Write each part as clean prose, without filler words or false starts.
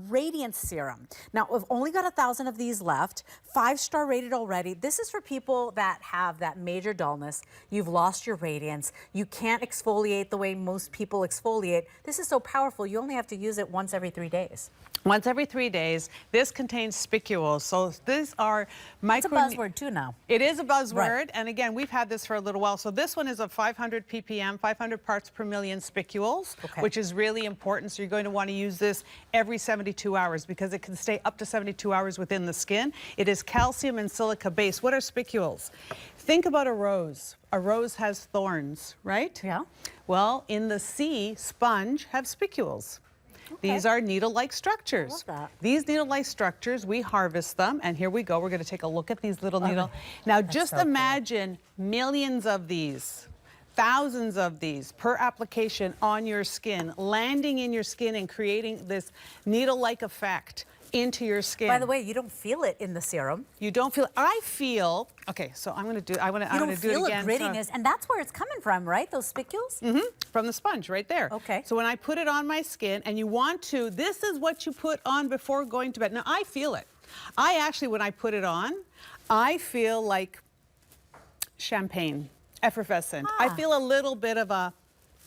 Radiance Serum. Now, we've only got 1,000 of these left, 5-star rated already. This is for people that have that major dullness. You've lost your radiance. You can't exfoliate the way most people exfoliate. This is so powerful. You only have to use it once every 3 days. Once every 3 days. This contains spicules. So these are micro... It's a buzzword too now. It is a buzzword. Right. And again, we've had this for a little while. So this one is a 500 ppm, 500 parts per million spicules, which is really important. So you're going to want to use this every 72 hours because it can stay up to 72 hours within the skin. It is calcium and silica based. What are spicules? Think about a rose. A rose has thorns, right? Yeah. Well, in the sea, sponge have spicules. These are needle-like structures. I love that. These needle-like structures, we harvest them, and here we go. We're going to take a look at these little needle. Now, just so imagine millions of these, thousands of these per application on your skin, landing in your skin and creating this needle-like effect into your skin. By the way, you don't feel it in the serum. You don't feel. I feel. Okay, so I'm going to do. I want to do it again. You don't feel a grittiness, and that's where it's coming from, right? Those spicules. From the sponge right there. Okay. So when I put it on my skin, and you want to, this is what you put on before going to bed. Now I feel it. I actually, when I put it on, I feel like champagne, effervescent. I feel a little bit of a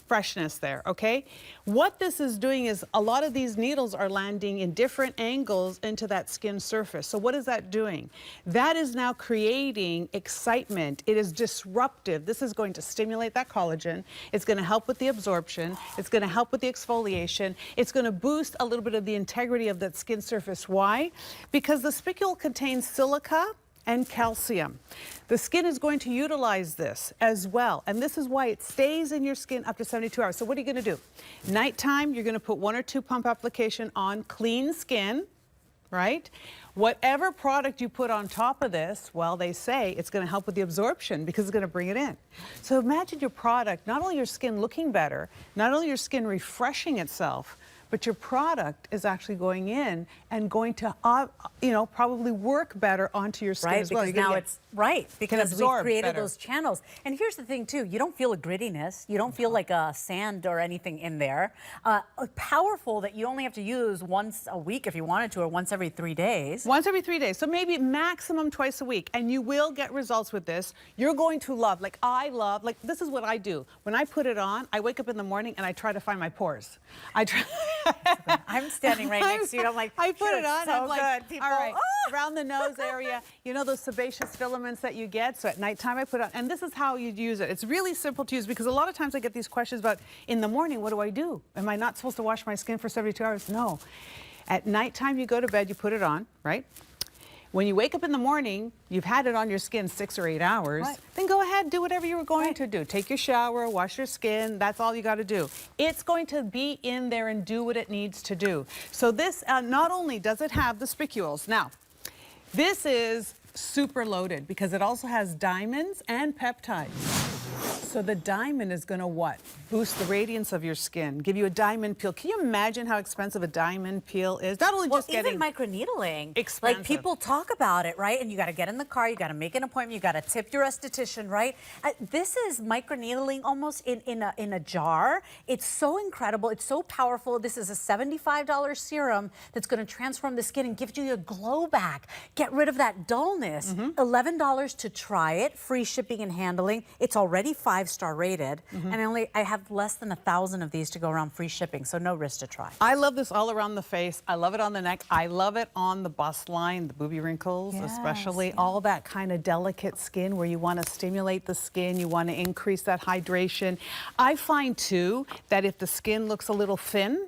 freshness there, okay? What this is doing is a lot of these needles are landing in different angles into that skin surface. So what is that doing? That is now creating excitement. It is disruptive. This is going to stimulate that collagen. It's going to help with the absorption. It's going to help with the exfoliation. It's going to boost a little bit of the integrity of that skin surface. Why? Because the spicule contains silica and calcium. The skin is going to utilize this as well, and this is why it stays in your skin up to 72 hours. So what are you going to do? Nighttime, you're going to put 1 or 2 pump application on clean skin, right? Whatever product you put on top of this, well, they say it's going to help with the absorption because it's going to bring it in. So imagine your product, not only your skin looking better, not only your skin refreshing itself, but your product is actually going in and going to, you know, probably work better onto your skin as well. Because now it's because we've created better. those channels. And here's the thing too, you don't feel a grittiness, you don't feel like a sand or anything in there. Powerful that you only have to use once a week if you wanted to, or once every 3 days. Once every 3 days, so maybe maximum twice a week, and you will get results with this. You're going to love, like I love, like this is what I do. When I put it on, I wake up in the morning and I try to find my pores. I try. I'm standing right next to you. I'm like, I put it on. So I'm like, good, people. all right, around the nose area, you know those sebaceous filaments that you get. So at nighttime, I put it on, and this is how you'd use it. It's really simple to use because a lot of times I get these questions about in the morning, what do I do? Am I not supposed to wash my skin for 72 hours? No. At nighttime, you go to bed, you put it on, right? When you wake up in the morning, you've had it on your skin 6 or 8 hours, then go ahead, do whatever you were going to do. Take your shower, wash your skin, that's all you got to do. It's going to be in there and do what it needs to do. So this, not only does it have the spicules, now, this is super loaded because it also has diamonds and peptides. So the diamond is going to what? Boost the radiance of your skin, give you a diamond peel. Can you imagine how expensive a diamond peel is? Not only just getting even microneedling, expensive. like people talk about it, right? And you got to get in the car, you got to make an appointment, you got to tip your esthetician, right? This is microneedling almost in a jar. It's so incredible. It's so powerful. This is a $75 serum that's going to transform the skin and give you a glow back. Get rid of that dullness. $11 to try it, free shipping and handling. It's already 5-star rated, and I have less than 1,000 of these to go around, free shipping, so no risk to try. I love this all around the face. I love it on the neck. I love it on the bust line, the booby wrinkles, especially all that kind of delicate skin where you want to stimulate the skin, you want to increase that hydration. I find too that if the skin looks a little thin,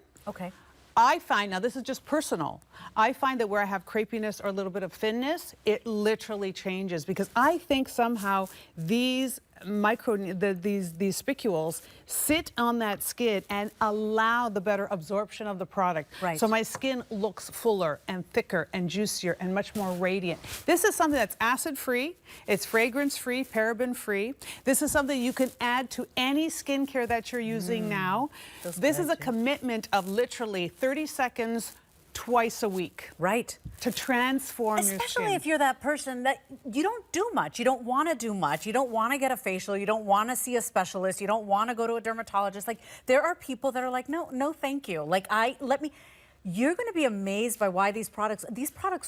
I find, now this is just personal, I find that where I have crepiness or a little bit of thinness, it literally changes because I think somehow these these spicules sit on that skin and allow the better absorption of the product. So my skin looks fuller and thicker and juicier and much more radiant. This is something that's acid-free, it's fragrance-free, paraben-free. This is something you can add to any skincare that you're using now. This is a commitment of literally 30 seconds twice a week. To transform your skin. Especially if you're that person that you don't do much. You don't want to do much. You don't want to get a facial. You don't want to see a specialist. You don't want to go to a dermatologist. Like, there are people that are like, no, no, thank you. Like, You're going to be amazed by why these products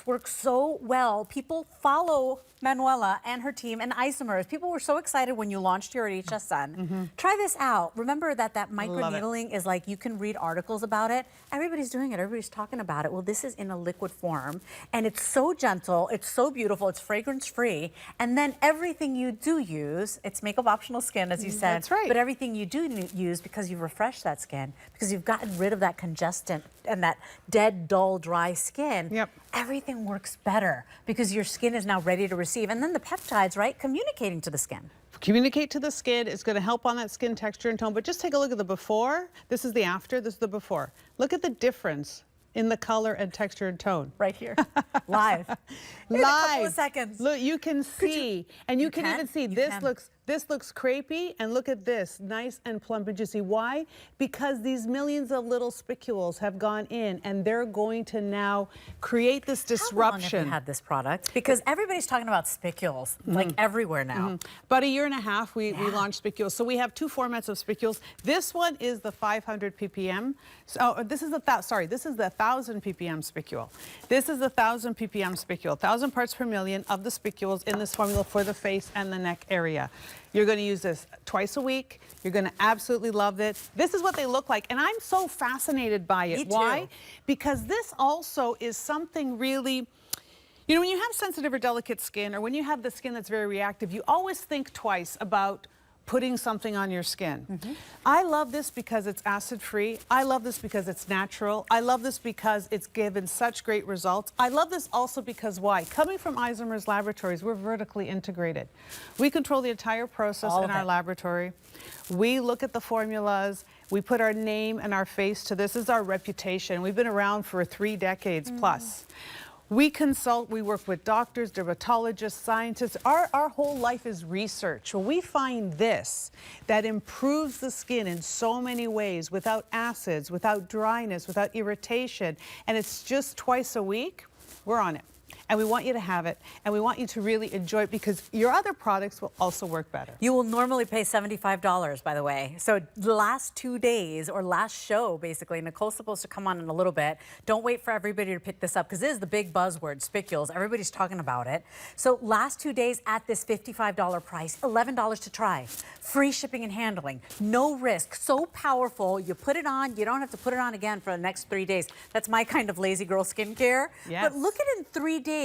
work so well. People follow Manuela and her team and Isomers. People were so excited when you launched here at HSN. Try this out. Remember that microneedling is like, you can read articles about it. Everybody's doing it. Everybody's talking about it. Well, this is in a liquid form, and it's so gentle. It's so beautiful. It's fragrance-free. And then everything you do use, it's makeup optional skin, as you said. That's right. But everything you do use, because you've refreshed that skin, because you've gotten rid of that congestant and that dead, dull, dry skin, everything works better because your skin is now ready to receive. And then the peptides, right, communicating to the skin. Communicate to the skin. It's going to help on that skin texture and tone. But just take a look at the before. This is the after. This is the before. Look at the difference in the color and texture and tone. Right here. Live. In a couple of seconds. Look, you can see. And you can even see this looks crepey, and look at this, nice and plump and juicy. Why? Because these millions of little spicules have gone in, and they're going to now create this disruption. How long have you had this product? Because everybody's talking about spicules, like everywhere now. About a year and a half, we launched spicules. So we have two formats of spicules. This one is the 500 ppm. So this is the 1,000 ppm spicule. This is the 1,000 ppm spicule. 1,000 parts per million of the spicules in this formula for the face and the neck area. You're going to use this twice a week. You're going to absolutely love it. This is what they look like, and I'm so fascinated by it. Me too. Why? Because this also is something really, you know, when you have sensitive or delicate skin, or when you have the skin that's very reactive, you always think twice about putting something on your skin. I love this because it's acid-free. I love this because it's natural. I love this because it's given such great results. I love this also because why? Coming from Isomers Laboratories, we're vertically integrated. We control the entire process in our laboratory. We look at the formulas. We put our name and our face to this. This is our reputation. We've been around for 3 decades plus. We consult, we work with doctors, dermatologists, scientists. Our whole life is research. Well, we find this that improves the skin in so many ways, without acids, without dryness, without irritation, and it's just twice a week. We're on it. And we want you to have it, and we want you to really enjoy it, because your other products will also work better. You will normally pay $75, by the way. So the last 2 days, or last show, basically, Nicole's supposed to come on in a little bit. Don't wait for everybody to pick this up, because this is the big buzzword, spicules. Everybody's talking about it. So last 2 days at this $55 price, $11 to try. Free shipping and handling, no risk, so powerful. You put it on, you don't have to put it on again for the next 3 days. That's my kind of lazy girl skincare. Yes. But look at it in 3 days.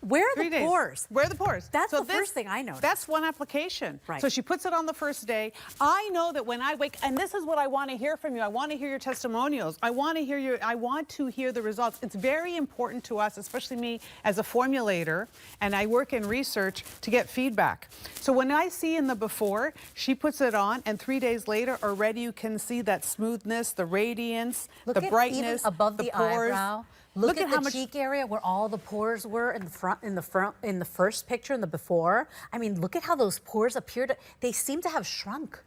Where are the pores? Where are the pores? That's the first thing I noticed. That's one application. Right. So she puts it on the first day. I know that when I wake, and this is what I want to hear from you. I want to hear your testimonials. I want to hear the results. It's very important to us, especially me as a formulator, and I work in research, to get feedback. So when I see in the before, she puts it on, and 3 days later already you can see that smoothness, the radiance, the brightness, even above the pores. eyebrow. Look at the cheek area where all the pores were in the first picture, in the before. I mean, look at how those pores they seem to have shrunk.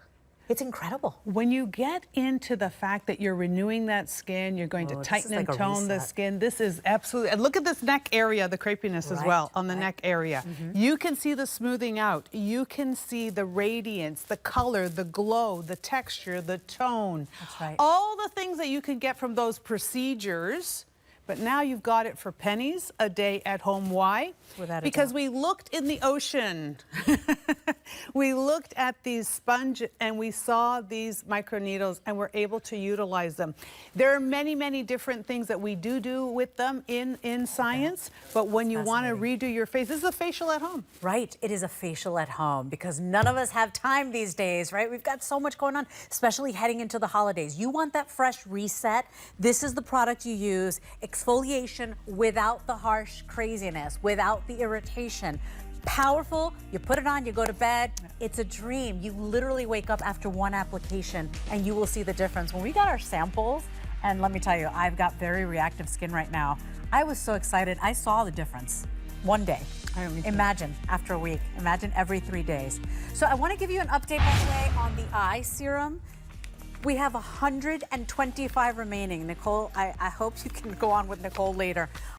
It's incredible. When you get into the fact that you're renewing that skin, you're going to tighten and tone the skin. This is absolutely, and look at this neck area, the crepiness as well on the neck area. You can see the smoothing out. You can see the radiance, the color, the glow, the texture, the tone. That's right. All the things that you can get from those procedures. But now you've got it for pennies a day at home. Why? Because we looked in the ocean. We looked at these sponge and we saw these microneedles, and we're able to utilize them. There are many, many different things that we do with them in science, but when you want to redo your face, this is a facial at home. Right, it is a facial at home, because none of us have time these days, right? We've got so much going on, especially heading into the holidays. You want that fresh reset. This is the product you use. Exfoliation without the harsh craziness, without the irritation. Powerful, you put it on, you go to bed, it's a dream. You literally wake up after one application and you will see the difference. When we got our samples, and let me tell you, I've got very reactive skin right now. I was so excited, I saw the difference one day. Imagine after a week, imagine every 3 days. So I wanna give you an update, by the way, on the eye serum. We have 125 remaining. Nicole, I hope you can go on with Nicole later.